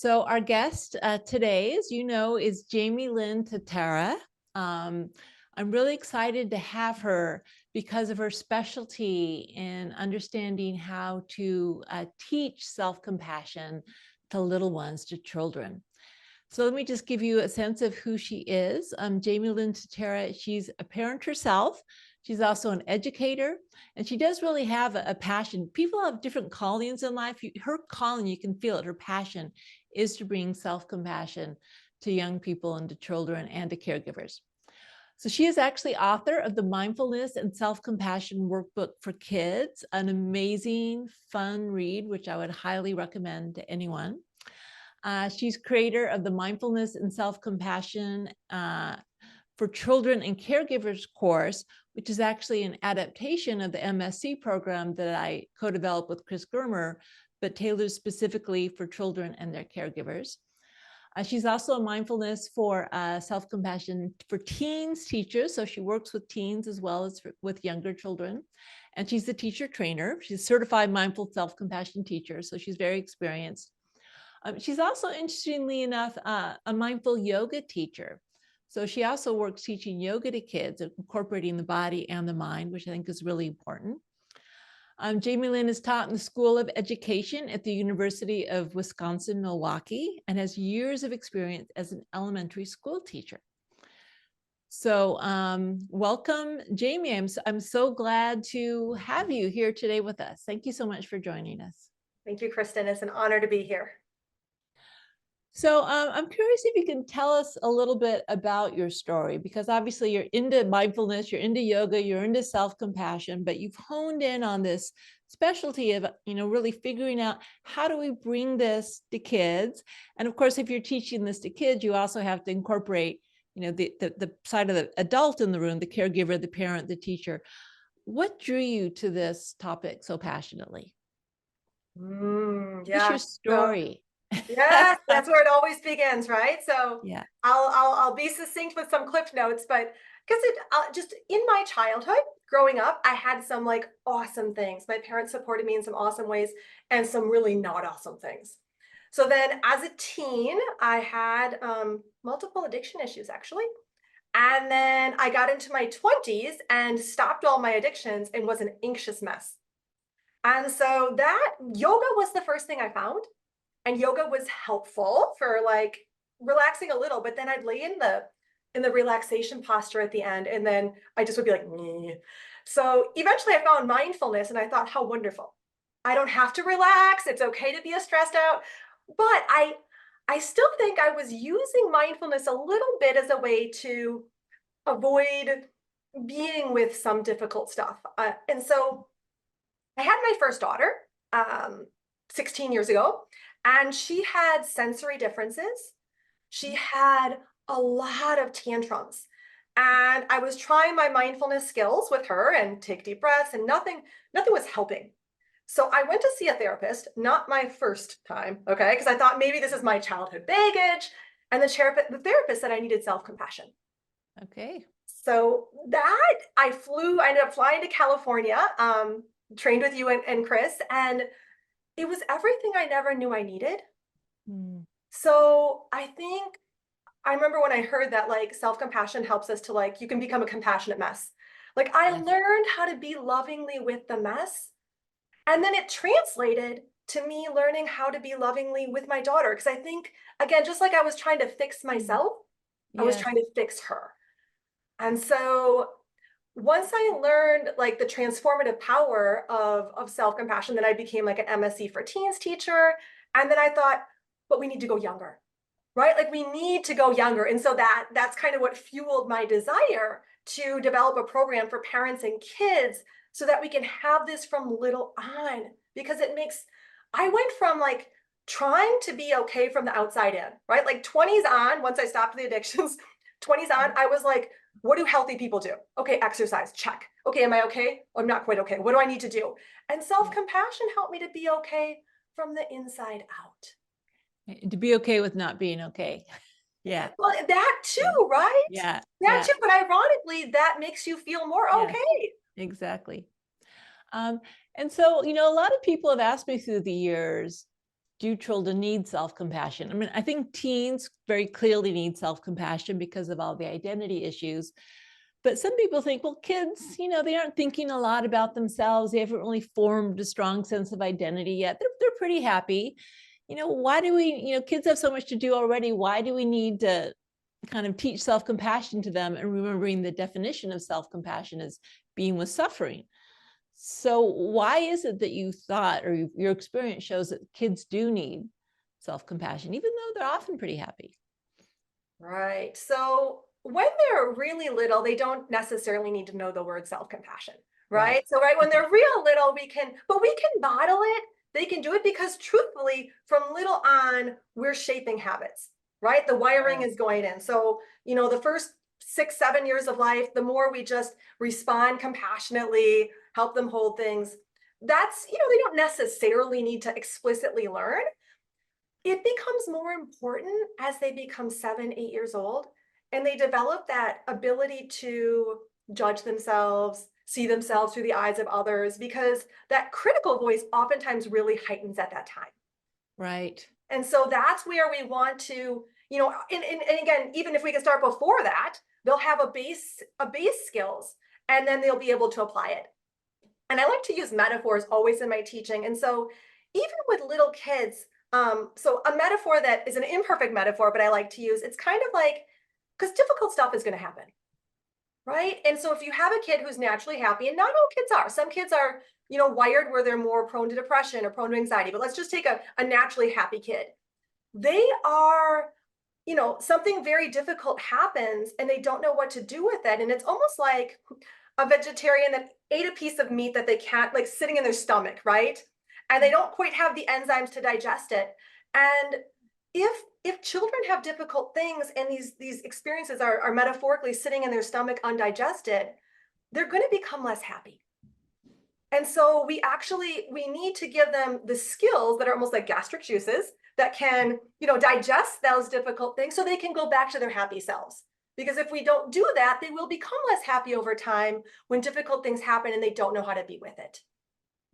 So our guest today, as you know, is Jamie Lynn Tatera. I'm really excited to have her because of her specialty in understanding how to teach self-compassion to little ones, to children. So let me just give you a sense of who she is. Jamie Lynn Tatera, she's a parent herself. She's also an educator, and she does really have a passion. People have different callings in life. Her calling, you can feel it, her passion is to bring self-compassion to young people and to children and to caregivers. So she is actually author of the Mindfulness and Self-Compassion Workbook for Kids, an amazing, fun read, which I would highly recommend to anyone. She's creator of the Mindfulness and Self-Compassion for Children and Caregivers course, which is actually an adaptation of the MSc program that I co-developed with Chris Germer, but tailored specifically for children and their caregivers. She's also a mindfulness for self-compassion for teens teachers. So she works with teens as well as with younger children. And she's a teacher trainer. She's a certified mindful self-compassion teacher. So she's very experienced. She's also, interestingly enough, a mindful yoga teacher. So she also works teaching yoga to kids, incorporating the body and the mind, which I think is really important. Jamie Lynn is taught in the School of Education at the University of Wisconsin-Milwaukee and has years of experience as an elementary school teacher. So welcome, Jamie. I'm so glad to have you here today with us. Thank you so much for joining us. Thank you, Kristin. It's an honor to be here. So I'm curious if you can tell us a little bit about your story, because obviously you're into mindfulness, you're into yoga, you're into self-compassion, but you've honed in on this specialty of, really figuring out how do we bring this to kids? And of course, if you're teaching this to kids, you also have to incorporate, the side of the adult in the room, the caregiver, the parent, the teacher. What drew you to this topic so passionately? What's Yeah. your story? Yes, that's where it always begins, right? So Yeah. I'll be succinct with some cliff notes, but because just in my childhood, growing up, I had some like awesome things. My parents supported me in some awesome ways and some really not awesome things. So then as a teen, I had multiple addiction issues actually. And then I got into my 20s and stopped all my addictions and was an anxious mess. And so that yoga was the first thing I found. And yoga was helpful for like relaxing a little, but then I'd lay in the relaxation posture at the end, and then I just would be like, meh. So eventually I found mindfulness and I thought, how wonderful. I don't have to relax. It's okay to be stressed out. But I still think I was using mindfulness a little bit as a way to avoid being with some difficult stuff. And so I had my first daughter 16 years ago, and she had sensory differences. She had a lot of tantrums. And I was trying my mindfulness skills with her and take deep breaths, and nothing was helping. So I went to see a therapist, not my first time, okay? Because I thought maybe this is my childhood baggage. And the therapist said I needed self-compassion. Okay. So I ended up flying to California, trained with you and Chris, and it was everything I never knew I needed. So I remember when I heard that like self-compassion helps us to like, you can become a compassionate mess. Like I learned how to be lovingly with the mess. And then it translated to me learning how to be lovingly with my daughter. Because I think, again, just like I was trying to fix myself, I was trying to fix her. And so once I learned like the transformative power of self-compassion, then I became like an MSc for teens teacher. And then I thought, but we need to go younger, right? Like we need to go younger. And so that's kind of what fueled my desire to develop a program for parents and kids so that we can have this from little on, because I went from like trying to be okay from the outside in, right? Like 20s on, once I stopped the addictions, 20s on, I was like, what do healthy people do? Okay, exercise, check. Okay, am I okay? I'm not quite okay. What do I need to do? And self-compassion helped me to be okay from the inside out. To be okay with not being okay. Yeah. Well, that too, right? Yeah. That too, but ironically, that makes you feel more Yes, okay. exactly. And so, a lot of people have asked me through the years, do children need self-compassion? I mean, I think teens very clearly need self-compassion because of all the identity issues. But some people think, well, kids, they aren't thinking a lot about themselves. They haven't really formed a strong sense of identity yet. They're pretty happy. Why do we, kids have so much to do already. Why do we need to kind of teach self-compassion to them, and remembering the definition of self-compassion as being with suffering? So why is it that you thought, or your experience shows, that kids do need self-compassion, even though they're often pretty happy? Right. So when they're really little, they don't necessarily need to know the word self-compassion, Right. right? So right when Okay. they're real little, we can model it. They can do it because truthfully, from little on, we're shaping habits, right? The wiring Right. is going in. So, the first 6, 7 years of life, the more we just respond compassionately, help them hold things, that's, they don't necessarily need to explicitly learn. It becomes more important as they become 7, 8 years old, and they develop that ability to judge themselves, see themselves through the eyes of others, because that critical voice oftentimes really heightens at that time. Right. And so that's where we want to, and again, even if we can start before that, they'll have a base skills, and then they'll be able to apply it. And I like to use metaphors always in my teaching. And so even with little kids, so a metaphor that is an imperfect metaphor, but I like to use, it's kind of like, because difficult stuff is going to happen, right? And so if you have a kid who's naturally happy, and not all kids are, some kids are, wired where they're more prone to depression or prone to anxiety, but let's just take a naturally happy kid. They are, something very difficult happens and they don't know what to do with it. And it's almost like a vegetarian that ate a piece of meat that they can't, like, sitting in their stomach, right? And they don't quite have the enzymes to digest it. And if children have difficult things and these experiences are metaphorically sitting in their stomach undigested, they're going to become less happy. And so we need to give them the skills that are almost like gastric juices that can, digest those difficult things so they can go back to their happy selves. Because if we don't do that, they will become less happy over time when difficult things happen and they don't know how to be with it.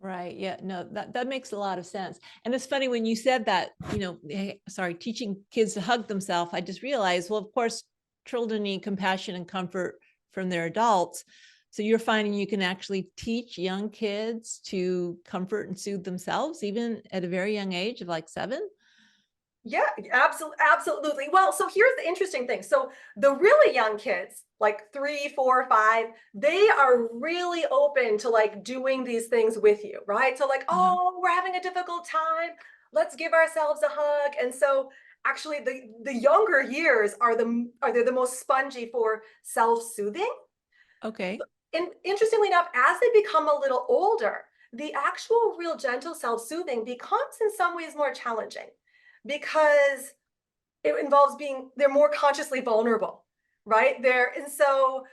Right. Yeah. No, that makes a lot of sense. And it's funny when you said that, sorry, teaching kids to hug themselves, I just realized, well, of course, children need compassion and comfort from their adults. So you're finding you can actually teach young kids to comfort and soothe themselves, even at a very young age of like 7? Yeah, absolutely, absolutely. Well, so here's the interesting thing. So the really young kids, like 3, 4, 5, they are really open to like doing these things with you, right? So like, Uh-huh. oh, we're having a difficult time. Let's give ourselves a hug. And so actually the younger years are they the most spongy for self-soothing. Okay. And interestingly enough, as they become a little older, the actual real gentle self-soothing becomes in some ways more challenging because it involves they're more consciously vulnerable, right? And so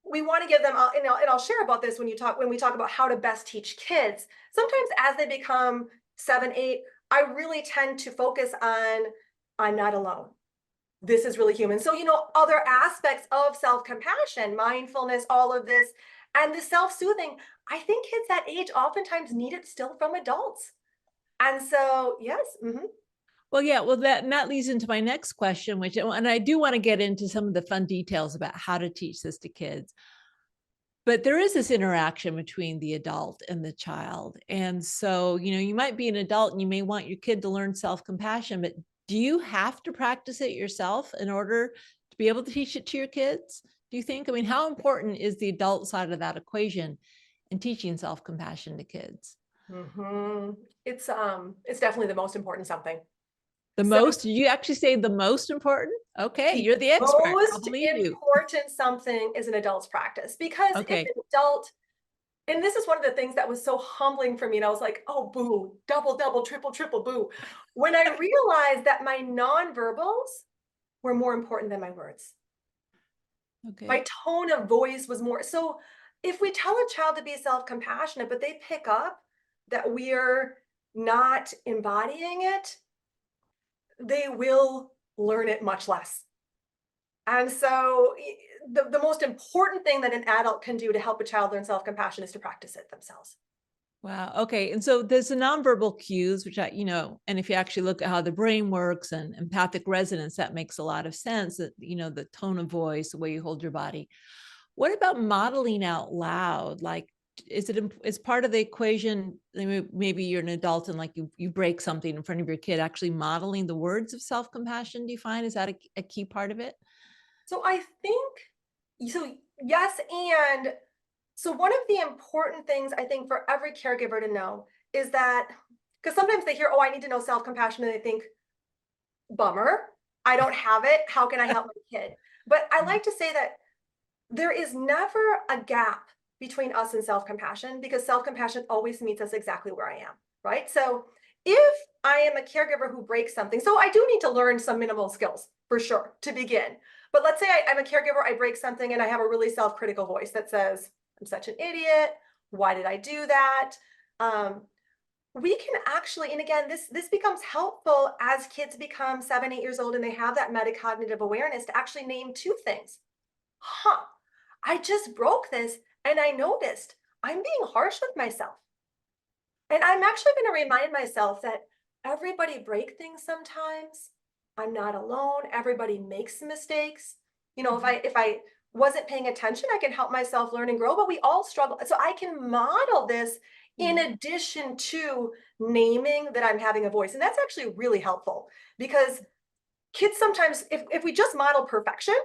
we want to give them, and I'll share about this when we talk about how to best teach kids. Sometimes as they become 7, 8, I really tend to focus on, I'm not alone. This is really human. So, other aspects of self-compassion, mindfulness, all of this, and the self-soothing, I think kids that age oftentimes need it still from adults. And so, yes. Well, yeah, well, that leads into my next question, and I do want to get into some of the fun details about how to teach this to kids. But there is this interaction between the adult and the child. And so, you might be an adult and you may want your kid to learn self-compassion, but do you have to practice it yourself in order to be able to teach it to your kids? Do you think? I mean, how important is the adult side of that equation in teaching self-compassion to kids? hmm it's definitely the most important something. The So most, did you actually say the most important? Okay, the you're the expert. I'll most believe you. important something is an adult's practice, because if Okay. an adult, and this is one of the things that was so humbling for me, and I was like, oh, boo, double, double, triple, triple, boo. When I realized that my nonverbals were more important than my words. My Okay. tone of voice was more. So if we tell a child to be self-compassionate, but they pick up that we're not embodying it, they will learn it much less. And so the most important thing that an adult can do to help a child learn self-compassion is to practice it themselves. Wow. Okay. And so there's the nonverbal cues, which and if you actually look at how the brain works and empathic resonance, that makes a lot of sense that, the tone of voice, the way you hold your body. What about modeling out loud? Like, is part of the equation, maybe you're an adult and like you break something in front of your kid, actually modeling the words of self-compassion, do you find, is that a key part of it? So I think, so yes, and so one of the important things I think for every caregiver to know is that, because sometimes they hear, oh, I need to know self-compassion, and they think, bummer, I don't have it. How can I help my kid? But I like to say that there is never a gap between us and self-compassion, because self-compassion always meets us exactly where I am, right? So if I am a caregiver who breaks something, so I do need to learn some minimal skills for sure to begin. But let's say I'm a caregiver, I break something, and I have a really self-critical voice that says, I'm such an idiot. Why did I do that? Um, we can actually, and again, this becomes helpful as kids become 7, 8 years old and they have that metacognitive awareness to actually name two things. Huh, I just broke this and I noticed I'm being harsh with myself. And I'm actually going to remind myself that everybody break things sometimes. I'm not alone. Everybody makes mistakes. If I wasn't paying attention, I can help myself learn and grow, but we all struggle. So I can model this in Yeah. addition to naming that I'm having a voice. And that's actually really helpful, because kids sometimes, if we just model perfection,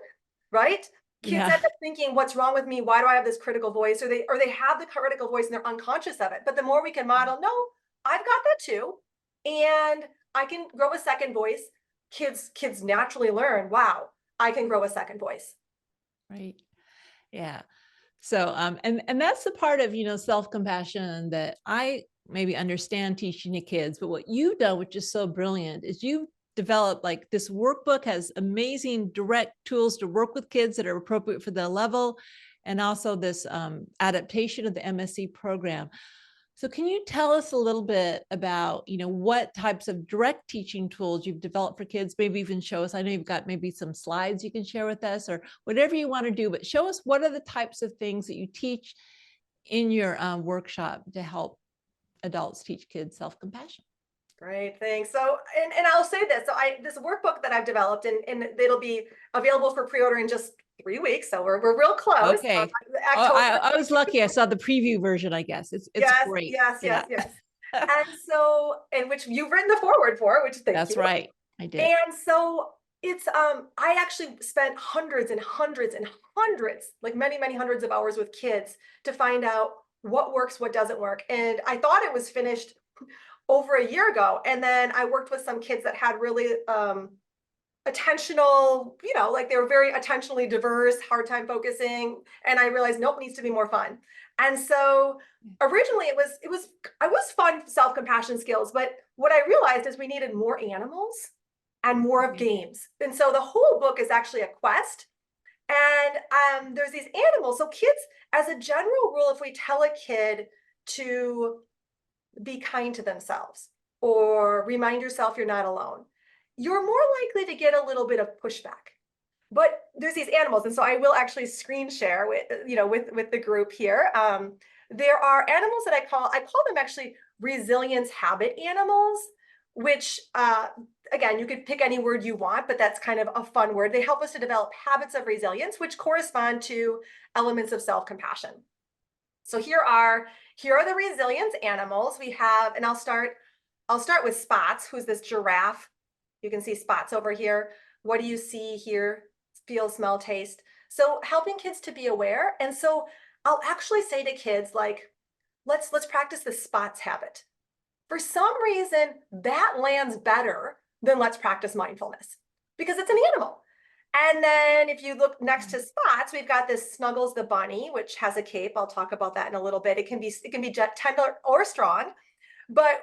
right? Kids Yeah. end up thinking, what's wrong with me? Why do I have this critical voice? Or they have the critical voice and they're unconscious of it. But the more we can model, no, I've got that too. And I can grow a second voice. Kids naturally learn, wow, I can grow a second voice. Right. Yeah. So, and that's the part of, self-compassion that I maybe understand teaching the kids, but what you've done, which is so brilliant, is you've developed like this workbook has amazing direct tools to work with kids that are appropriate for their level, and also this adaptation of the MSc program. So can you tell us a little bit about, what types of direct teaching tools you've developed for kids? Maybe even show us, I know you've got maybe some slides you can share with us or whatever you want to do, but show us what are the types of things that you teach in your workshop to help adults teach kids self-compassion. Great, thanks. So, and I'll say this. So this workbook that I've developed, and it'll be available for pre-order in just 3 weeks. So we're real close. Okay. Oh, October. I was lucky. I saw the preview version, I guess. It's Yes, great. yes, Yeah. yes, yes. And so, and which you've written the foreword for, which thank That's you. right. I did. And so it's I actually spent hundreds and hundreds and hundreds, like many, many hundreds of hours with kids to find out what works, what doesn't work. And I thought it was finished over a year ago. And then I worked with some kids that had really attentional, like they were very attentionally diverse, hard time focusing. And I realized, nope, needs to be more fun. And so originally it was I was fun self-compassion skills, but what I realized is we needed more animals and more of Okay. games. And so the whole book is actually a quest. And there's these animals. So kids, as a general rule, if we tell a kid to be kind to themselves or remind yourself you're not alone, you're more likely to get a little bit of pushback. But there's these animals, and so I will actually screen share with the group here. There are animals that I call them actually resilience habit animals, which again, you could pick any word you want, but that's kind of a fun word. They help us to develop habits of resilience, which correspond to elements of self-compassion. So here are the resilience animals we have, and I'll start with Spots, who's this giraffe. You can see Spots over here. What do you see here? Feel, smell, taste. So helping kids to be aware. And so I'll actually say to kids, like, let's practice the Spots habit. For some reason, that lands better than let's practice mindfulness, because it's an animal. And then if you look next to Spots, we've got this Snuggles the bunny, which has a cape. I'll talk about that in a little bit. It can be tender or strong, but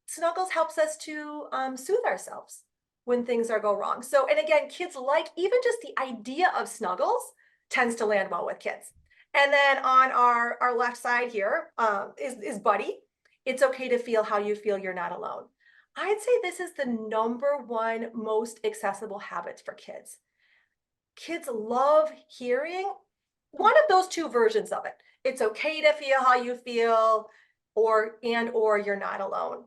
Snuggles helps us to soothe ourselves when things go wrong. So, and again, kids like even just the idea of Snuggles tends to land well with kids. And then on our left side here is Buddy. It's okay to feel how you feel. You're not alone. I'd say this is the number one most accessible habits for kids. Kids love hearing one of those two versions of it. It's okay to feel how you feel, or you're not alone.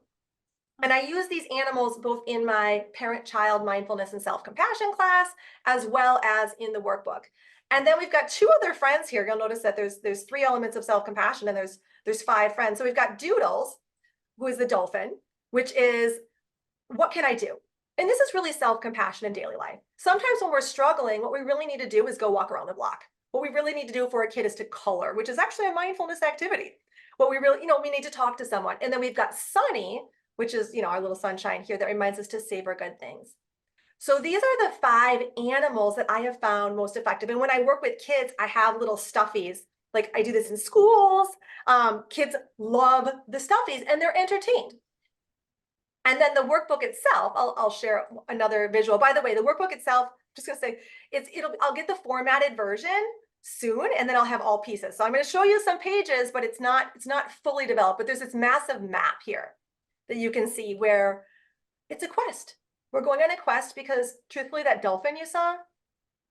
And I use these animals both in my parent-child mindfulness and self-compassion class, as well as in the workbook. And then we've got two other friends here. You'll notice that there's three elements of self-compassion, and there's five friends. So we've got Doodles, who is the dolphin, which is, what can I do? And this is really self-compassion in daily life. Sometimes when we're struggling, what we really need to do is go walk around the block. What we really need to do for a kid is to color, which is actually a mindfulness activity. What we really, we need to talk to someone. And then we've got Sunny, which is, our little sunshine here that reminds us to savor good things. So these are the 5 animals that I have found most effective. And when I work with kids, I have little stuffies. Like I do this in schools. Kids love the stuffies and they're entertained. And then the workbook itself, I'll share another visual. By the way, the workbook itself, just gonna say, I'll get the formatted version soon, and then I'll have all pieces. So I'm gonna show you some pages, but it's not fully developed, but there's this massive map here that you can see where it's a quest. We're going on a quest because truthfully, that dolphin you saw,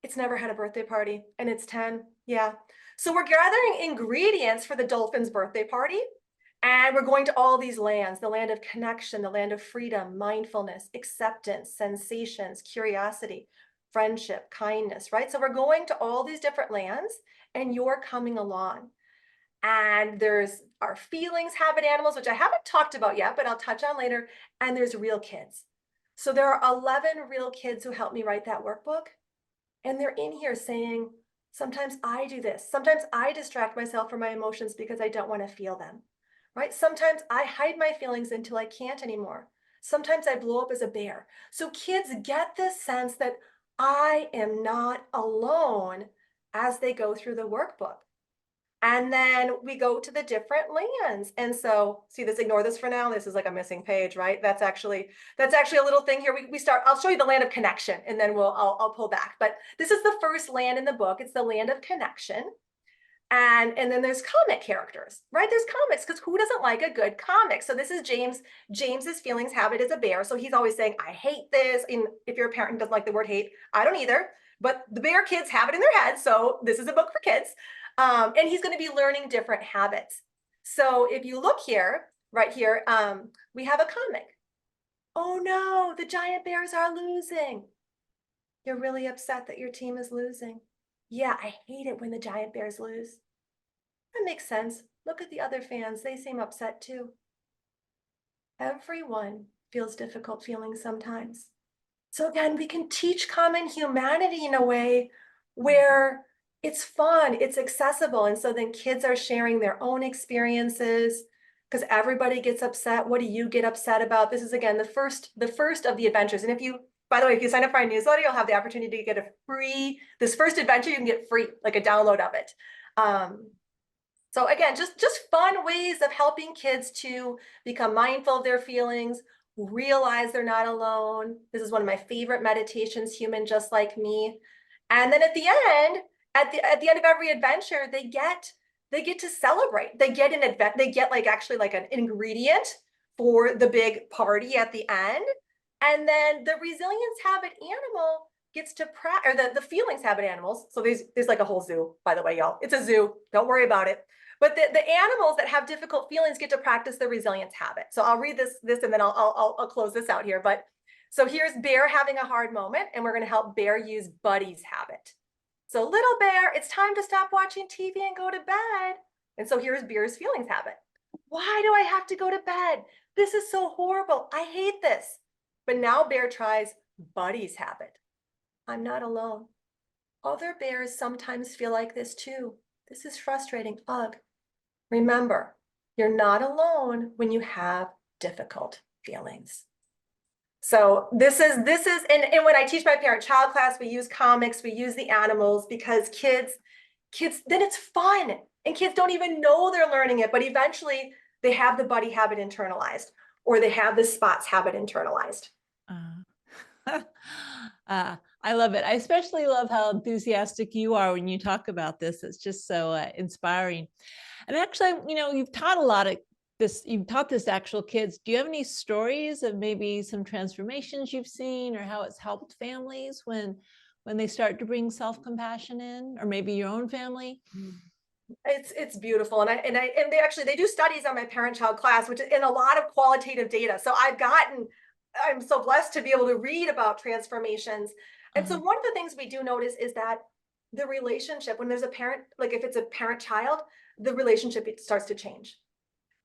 it's never had a birthday party and it's 10, yeah. So we're gathering ingredients for the dolphin's birthday party. And we're going to all these lands, the land of connection, the land of freedom, mindfulness, acceptance, sensations, curiosity, friendship, kindness, right? So we're going to all these different lands and you're coming along. And there's our feelings, habit animals, which I haven't talked about yet, but I'll touch on later. And there's real kids. So there are 11 real kids who helped me write that workbook. And they're in here saying, sometimes I do this. Sometimes I distract myself from my emotions because I don't want to feel them. Right? Sometimes I hide my feelings until I can't anymore. Sometimes I blow up as a bear. So kids get this sense that I am not alone as they go through the workbook. And then we go to the different lands. And so see this, ignore this for now. This is like a missing page, right? That's actually a little thing here. We start, I'll show you the land of connection and then I'll pull back. But this is the first land in the book. It's the land of connection. And then there's comic characters, right? There's comics because who doesn't like a good comic? So this is James's feelings habit as a bear. So he's always saying, I hate this. And if you're a parent and doesn't like the word hate, I don't either. But the bear kids have it in their heads. So this is a book for kids. And he's going to be learning different habits. So if you look here, right here, we have a comic. Oh no, the giant bears are losing. You're really upset that your team is losing. Yeah, I hate it when the giant bears lose. That makes sense. Look at the other fans. They seem upset too. Everyone feels difficult feelings sometimes. So again, we can teach common humanity in a way where it's fun, it's accessible. And so then kids are sharing their own experiences because everybody gets upset. What do you get upset about? This is again, the first of the adventures. And by the way, if you sign up for our newsletter, you'll have the opportunity to get this first adventure, you can get free, like a download of it. So again, just fun ways of helping kids to become mindful of their feelings, realize they're not alone. This is one of my favorite meditations, Human Just Like Me. And then at the end of every adventure, they get to celebrate. They get actually like an ingredient for the big party at the end. And then the resilience habit animal gets to or the feelings habit animals. So there's like a whole zoo, by the way, y'all. It's a zoo. Don't worry about it. But the animals that have difficult feelings get to practice the resilience habit. So I'll read this and then I'll close this out here. But so here's Bear having a hard moment, and we're going to help Bear use Buddy's habit. So little Bear, it's time to stop watching TV and go to bed. And so here's Bear's feelings habit. Why do I have to go to bed? This is so horrible. I hate this. But now Bear tries Buddy's habit. I'm not alone. Other bears sometimes feel like this too. This is frustrating. Ugh. Remember, you're not alone when you have difficult feelings. So this is, and when I teach my parent-child class, we use comics, we use the animals because kids, then it's fun. And kids don't even know they're learning it, but eventually they have the buddy habit internalized or they have the spots habit internalized. I love it. I especially love how enthusiastic you are when you talk about this. It's just so inspiring. And actually, you've taught a lot of this. You've taught this to actual kids. Do you have any stories of maybe some transformations you've seen or how it's helped families when they start to bring self-compassion in, or maybe your own family? It's beautiful. And they do studies on my parent-child class, which in a lot of qualitative data. So I'm so blessed to be able to read about transformations. And so Uh-huh. one of the things we do notice is that the relationship, when there's a parent, like if it's a parent-child, the relationship, it starts to change.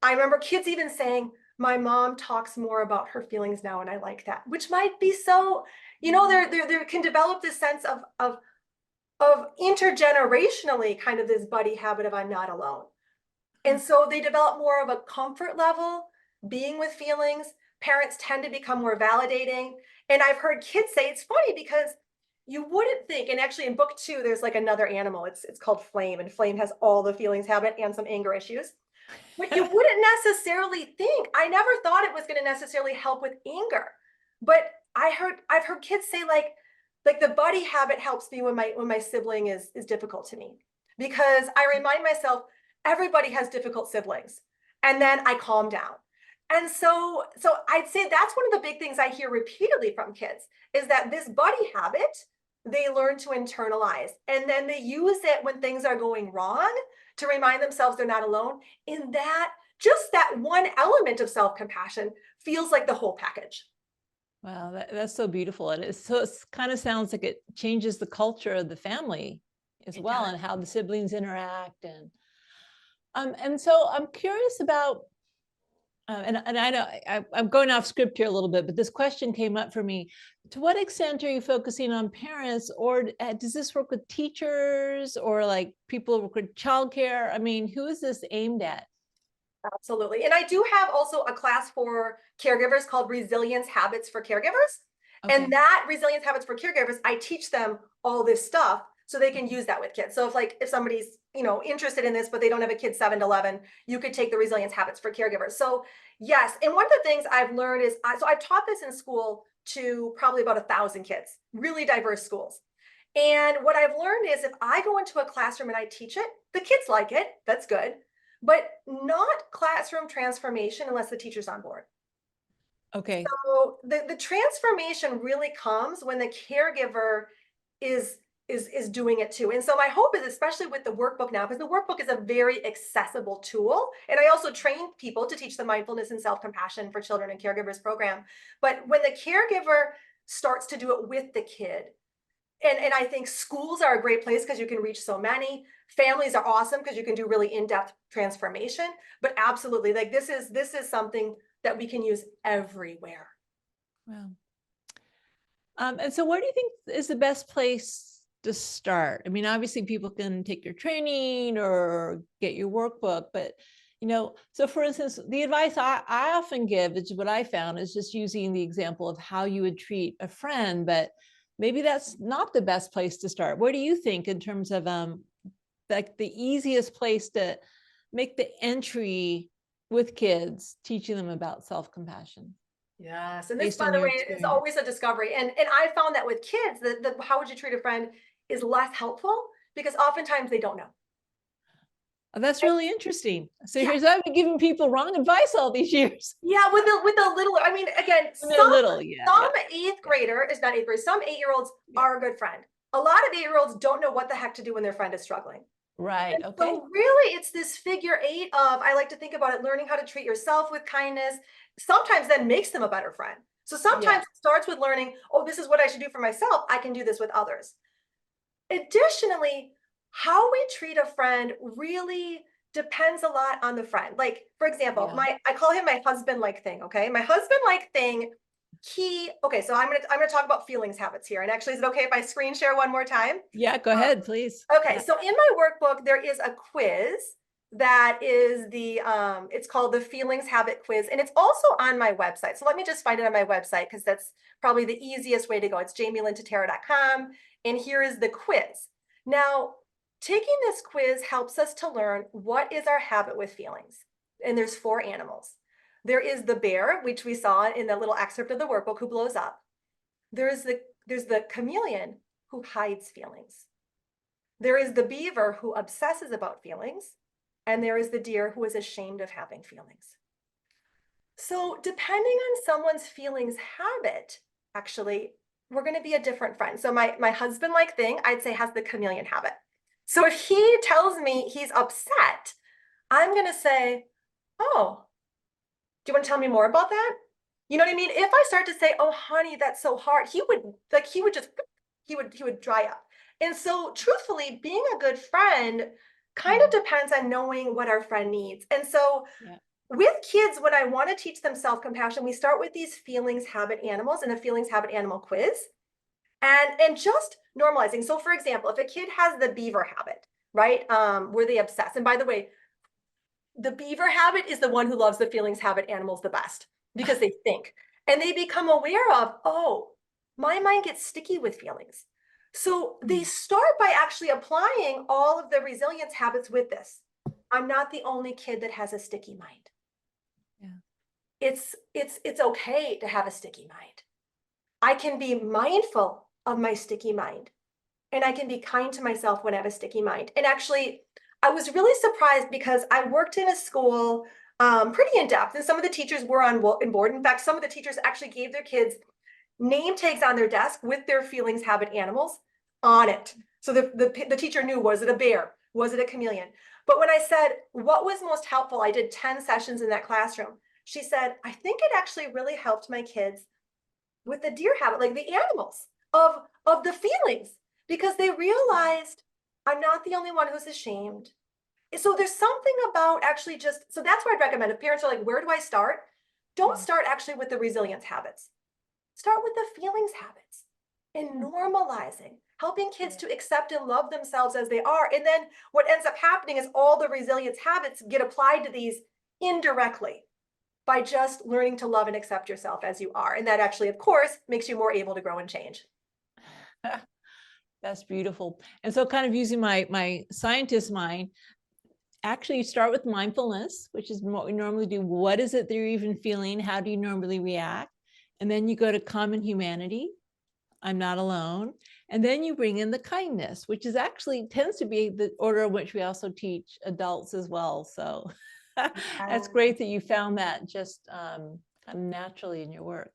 I remember kids even saying, my mom talks more about her feelings now, and I like that, which might be so, there can develop this sense of intergenerationally kind of this buddy habit of I'm not alone. Huh. And so they develop more of a comfort level being with feelings. Parents tend to become more validating. And I've heard kids say it's funny because you wouldn't think, and actually in book 2, there's like another animal. It's called Flame, and Flame has all the feelings habit and some anger issues. But you wouldn't necessarily think. I never thought it was going to necessarily help with anger. But I've heard kids say like the buddy habit helps me when my sibling is difficult to me, because I remind myself everybody has difficult siblings, and then I calm down. And so I'd say that's one of the big things I hear repeatedly from kids is that this buddy habit they learn to internalize, and then they use it when things are going wrong to remind themselves they're not alone. In that, just that one element of self-compassion feels like the whole package. Wow, that's so beautiful. And it kind of sounds like it changes the culture of the family as It well, does. and how the siblings interact. And so I'm curious about, and I know I'm going off script here a little bit, but this question came up for me. To what extent are you focusing on parents, or does this work with teachers, or like people who work with childcare? I mean, who is this aimed at? Absolutely. And I do have also a class for caregivers called Resilience Habits for Caregivers. And Okay. that Resilience Habits for Caregivers, I teach them all this stuff so they can use that with kids. So if somebody's, interested in this, but they don't have a kid 7 to 11, you could take the Resilience Habits for Caregivers. So yes. And one of the things I've learned is, so I've taught this in school to probably about 1,000 kids, really diverse schools. And what I've learned is if I go into a classroom and I teach it, the kids like it. That's good, but not classroom transformation unless the teacher's on board. Okay. So the transformation really comes when the caregiver is is doing it too. And so my hope is, especially with the workbook now, because the workbook is a very accessible tool. And I also train people to teach the mindfulness and self-compassion for children and caregivers program. But when the caregiver starts to do it with the kid, and I think schools are a great place because you can reach so many. Families are awesome because you can do really in-depth transformation. But absolutely, like this is something that we can use everywhere. Well, and so where do you think is the best place to start? I mean, obviously people can take your training or get your workbook, but so for instance, the advice I often give is what I found is just using the example of how you would treat a friend, but maybe that's not the best place to start. What do you think in terms of like the easiest place to make the entry with kids, teaching them about self-compassion Yes, and this, based by on the your way, is experience? always a discovery. And I found that with kids, the how would you treat a friend is less helpful because oftentimes they don't know. Oh, that's And really interesting. So yeah, here's I've been giving people wrong advice all these years yeah, with a little, I mean, again, when they're little. Yeah, some yeah, eighth yeah, grader is not eighth grade, some 8-year-olds yeah. are a good friend. A lot of 8-year-olds don't know what the heck to do when their friend is struggling. Right. And Okay. so really it's this figure eight of, I like to think about it, learning how to treat yourself with kindness, sometimes then makes them a better friend. So Yeah. sometimes it starts with learning, oh, this is what I should do for myself. I can do this with others. Additionally, how we treat a friend really depends a lot on the friend. Like, for example, Yeah. my I call him my husband-like thing, okay? My husband-like thing, okay, so I'm gonna talk about feelings habits here. And actually, is it okay if I screen share one more time? Yeah. Go ahead, please. Okay, Yeah. so in my workbook, there is a quiz that is it's called the Feelings Habit Quiz, and it's also on my website. So let me just find it on my website because that's probably the easiest way to go. It's jamielyntatera.com, and here is the quiz. Now, taking this quiz helps us to learn what is our habit with feelings. And there's 4 animals. There is the bear, which we saw in the little excerpt of the workbook, who blows up. There's the chameleon who hides feelings. There is the beaver who obsesses about feelings, and there is the deer who is ashamed of having feelings. So, depending on someone's feelings habit, actually, we're going to be a different friend. So, my husband like thing, I'd say, has the chameleon habit. So if he tells me he's upset, I'm going to say, oh, do you want to tell me more about that? You know what I mean? If I start to say, oh, honey, that's so hard, he would just, he would dry up. And so truthfully, being a good friend kind of depends on knowing what our friend needs. And so Yeah. with kids, when I want to teach them self-compassion, we start with these feelings, habit, animals and the feelings, habit, animal quiz. And just normalizing. So for example, if a kid has the beaver habit, right? Where they obsess. And by the way, the beaver habit is the one who loves the feelings, habit, animals the best because they think and they become aware of, oh, my mind gets sticky with feelings. So they start by actually applying all of the resilience habits with this. I'm not the only kid that has a sticky mind. Yeah. It's okay to have a sticky mind. I can be mindful of my sticky mind and I can be kind to myself when I have a sticky mind. And actually, I was really surprised because I worked in a school pretty in depth, and some of the teachers were on board. In fact, some of the teachers actually gave their kids name tags on their desk with their feelings, habit, animals on it. So the teacher knew, was it a bear? Was it a chameleon? But when I said, what was most helpful? I did 10 sessions in that classroom. She said, I think it actually really helped my kids with the deer habit, like the animals of the feelings, because they realized I'm not the only one who's ashamed. So there's something about actually just, so that's why I'd recommend if parents are like, where do I start? Don't start actually with the resilience habits. Start with the feelings habits and normalizing, helping kids to accept and love themselves as they are. And then what ends up happening is all the resilience habits get applied to these indirectly by just learning to love and accept yourself as you are. And that actually, of course, makes you more able to grow and change. That's beautiful. And so kind of using my scientist mind, actually you start with mindfulness, which is what we normally do. What is it that you're even feeling? How do you normally react? And then you go to common humanity. I'm not alone. And then you bring in the kindness, which is actually tends to be the order in which we also teach adults as well. So that's great that you found that just naturally in your work.